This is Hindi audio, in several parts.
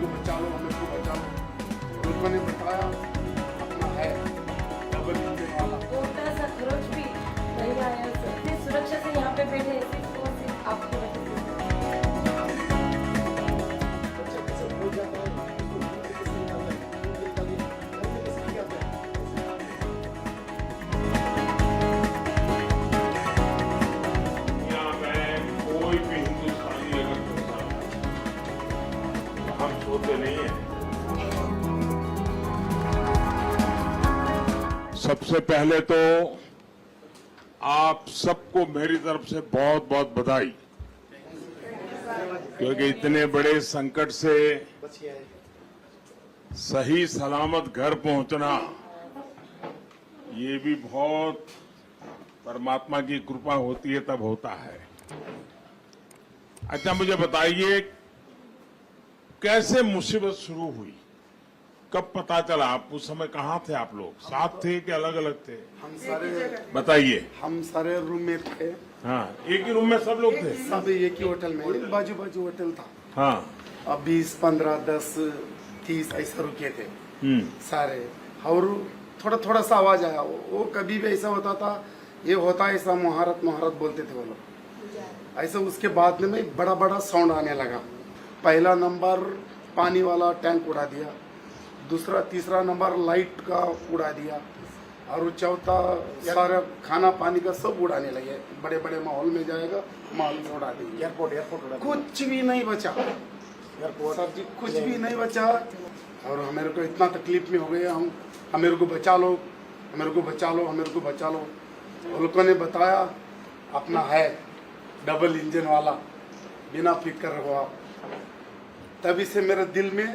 को बचा लो, हमें को बचा लो। लोगों ने बताया अपना है डबल इंजन वाला। छोटा सा खरोच भी नहीं आया सर। इतनी सुरक्षा से यहाँ पे बैठे हैं सिर्फ और सिर्फ आपकी वजह से। बच्चा कैसे भूल जाता है, उसको भूल के कैसे निकालता है, भूल के निकालिए, घर में कैसे लेके आता है। दुनिया में कोई भी हिंदुस्तानी अगर सोचता है तो हम सोते नहीं हैं। सबसे पहले तो आप सबको मेरी तरफ से बहुत बहुत बधाई, क्योंकि इतने बड़े संकट से बचिए सही सलामत घर पहुंचना ये भी बहुत परमात्मा की कृपा होती है, तब होता है। अच्छा, मुझे बताइए कैसे मुसीबत शुरू हुई, कब पता चला? आप उस समय कहाँ थे? आप लोग साथ थे कि अलग अलग थे? बताइए। हम सारे रूम में थे, हाँ, एक ही रूम में सब लोग थे? सब एक ही होटल में, बाजू बाजू होटल था। हाँ। अब 20, 15, 10, 30 ऐसा रुके थे सारे। और थोड़ा थोड़ा सा आवाज आया, वो कभी भी ऐसा होता था, ये होता है ऐसा, मुहारत मुहारत बोलते थे वो लोग ऐसा। उसके बाद में एक बड़ा बड़ा साउंड आने लगा। पहला नंबर पानी वाला टैंक उड़ा दिया, दूसरा तीसरा नंबर लाइट का उड़ा दिया, और चौथा सारा खाना पानी का सब उड़ाने लगे। बड़े बड़े माहौल में जाएगा, माहौल में उड़ा देंगे। एयरपोर्ट उड़ा दिया। कुछ भी नहीं बचा एयरपोर्ट सर जी, कुछ भी नहीं बचा। और हमारे को इतना तकलीफ में हो गए हम, हमेरे को बचा लो, हमेरे को बचा लो, हमेरे को बचा लो। उन लोगों ने बताया अपना है डबल इंजन वाला, बिना फिक्र रहो आप। तभी से मेरे दिल में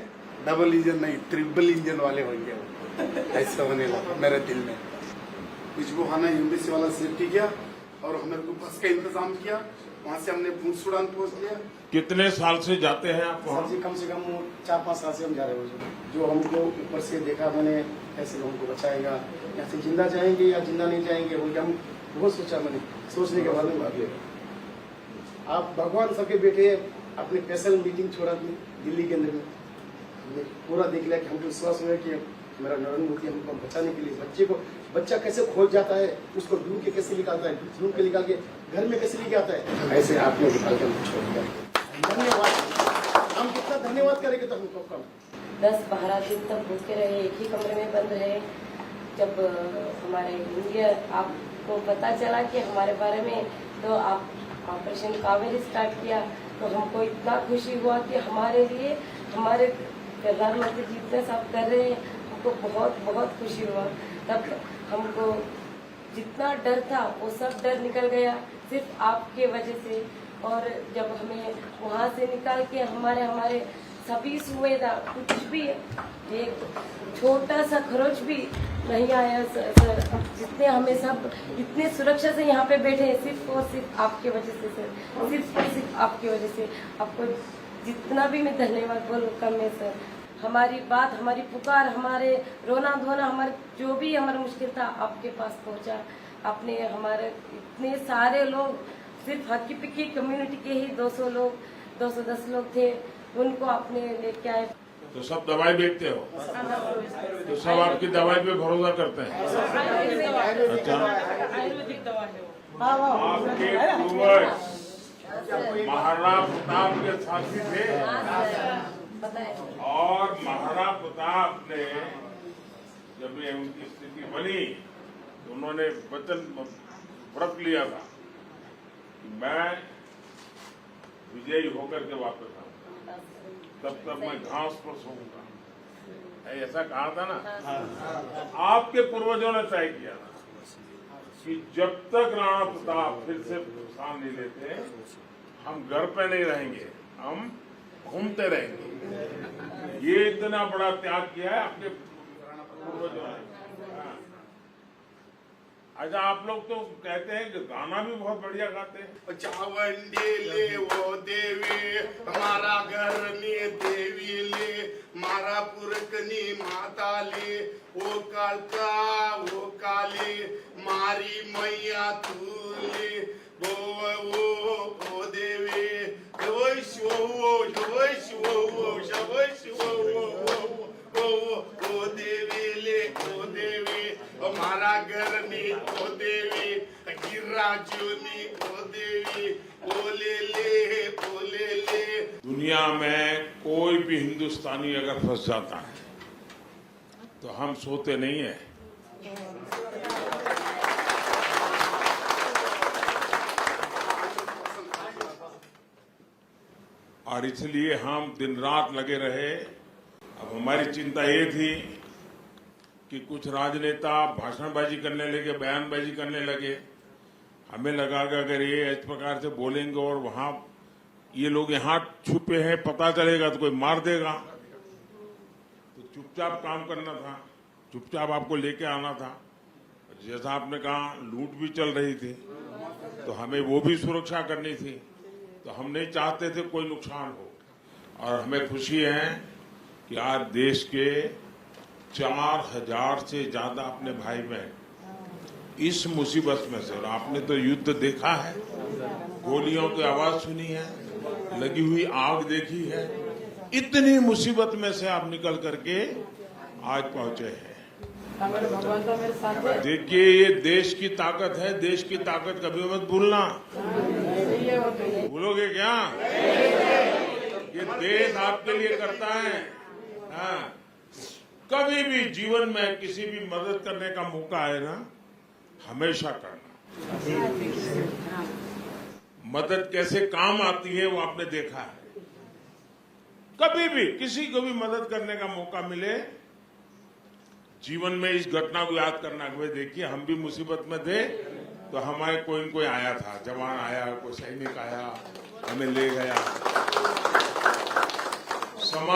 डबल इंजन नहीं, ट्रिपल इंजन वाले होंगे ऐसा होने लगा मेरे दिल में। कुछ वो खाना एम्बेसी वाला सेफ्टी किया और हमारे को बस का इंतजाम किया, वहाँ से हमने भूत सूडान पहुँच लिया। कितने साल से जाते हैं आप वहाँ? सर जी कम से कम 4-5 साल से हम जा रहे हैं। जो हमको ऊपर से देखा मैंने, कैसे हमको बचाएगा, यहाँ से जिंदा जाएंगे या जिंदा नहीं जाएंगे, वो हम बहुत सोचा। मैंने सोचने के बाद में भाग गए। आप भगवान सबके बेटे, अपने स्पेशल मीटिंग छोड़ा दिल्ली के अंदर में, हमने पूरा देख लिया कि हमको विश्वास हुआ कि मेरा नरेंद्र मोदी हमको बचाने के लिए, बच्चा कैसे खोज जाता है, उसको ढूंढ के कैसे निकालता है, ढूंढ के निकाल के घर में कैसे लेके आता है, ऐसे आपने निकाल के हमको छोड़ दिया। धन्यवाद। हम कितना धन्यवाद करेंगे तो हमको कम। 10-12 दिन तक भूखे रहे, एक ही कमरे में बंद रहे। जब हमारे इंडिया आपको पता चला कि हमारे बारे में, तो आप ऑपरेशन कावेरी स्टार्ट किया, तो हमको इतना खुशी हुआ कि हमारे लिए हमारे प्रधानमंत्री जी इतना सब कर रहे हैं, हमको बहुत बहुत खुशी हुआ। तब हमको जितना डर था वो सब डर निकल गया सिर्फ आपके वजह से। और जब हमें वहाँ से निकाल के हमारे सभी सुविधा, कुछ भी एक छोटा सा खरोच भी नहीं आया सर। जितने हमें सब इतने सुरक्षा से यहाँ पे बैठे हैं सिर्फ और सिर्फ आपकी वजह से सर, सिर्फ और सिर्फ आपकी वजह से। आपको जितना भी मैं धन्यवाद बोलूँ कम है सर। हमारी बात, हमारी पुकार, हमारे रोना धोना, हमारे जो भी हमारा मुश्किल था आपके पास पहुँचा आपने। हमारे इतने सारे लोग, सिर्फ हक्की पिक्की कम्युनिटी के ही 200 लोग, 210 लोग थे, उनको आपने लेके आए। तो सब दवाई बेचते हो? तो सब आपकी दवाई पे भरोसा करते हैं? अच्छा, आयुर्वेदिक दवा है वो। आपके पूर्वज महाराणा प्रताप के साथी थे, और महाराणा प्रताप ने जब ये उनकी स्थिति बनी तो उन्होंने वचन व्रत लिया था कि मैं विजयी होकर के वापस आऊंगा, तब तक मैं घास पर सोऊंगा, ऐसा कहा था ना। आपके पूर्वजों ने तय किया था कि जब तक राणा प्रताप फिर से स्थान नहीं लेते हम घर पे नहीं रहेंगे, हम घूमते रहेंगे। ये इतना बड़ा त्याग किया है आपके पूर्वजों ने। अच्छा, आप लोग तो कहते हैं कि गाना भी बहुत बढ़िया गाते हैं। चावंडी ले वो देवी, हमारा घर ने देवी ले, मारा पुरकनी माता ले, वो कालका वो काले, मारी मैया तू ले, वो देवी, बाजुनी ओ देवी ओले ले। दुनिया में कोई भी हिंदुस्तानी अगर फंस जाता है तो हम सोते नहीं है। और इसलिए हम दिन रात लगे रहे। अब हमारी चिंता ये थी कि कुछ राजनेता भाषणबाजी करने लगे, बयानबाजी करने लगे। हमें लगा कि अगर ये इस प्रकार से बोलेंगे और वहां ये लोग यहाँ छुपे हैं, पता चलेगा तो कोई मार देगा। तो चुपचाप काम करना था, चुपचाप आपको लेके आना था। जैसा आपने कहा लूट भी चल रही थी तो हमें वो भी सुरक्षा करनी थी। तो हम नहीं चाहते थे कोई नुकसान हो। और हमें खुशी है कि आज देश के 4000 से ज्यादा अपने भाई बहन इस मुसीबत में से, और आपने तो युद्ध देखा है, गोलियों की आवाज सुनी है, लगी हुई आग देखी है, इतनी मुसीबत में से आप निकल करके आज पहुंचे हैं। देखिए ये देश की ताकत है, देश की ताकत कभी मत भूलना। भूलोगे क्या? ये देश आपके लिए करता है। हाँ, कभी भी जीवन में किसी भी मदद करने का मौका आए ना, हमेशा करना। मदद कैसे काम आती है वो आपने देखा है। कभी भी किसी को भी मदद करने का मौका मिले, जीवन में इस घटना को याद करना। वे देखिए हम भी मुसीबत में थे तो हमारे कोई आया था, जवान आया, कोई सैनिक आया, हमें ले गया। समाज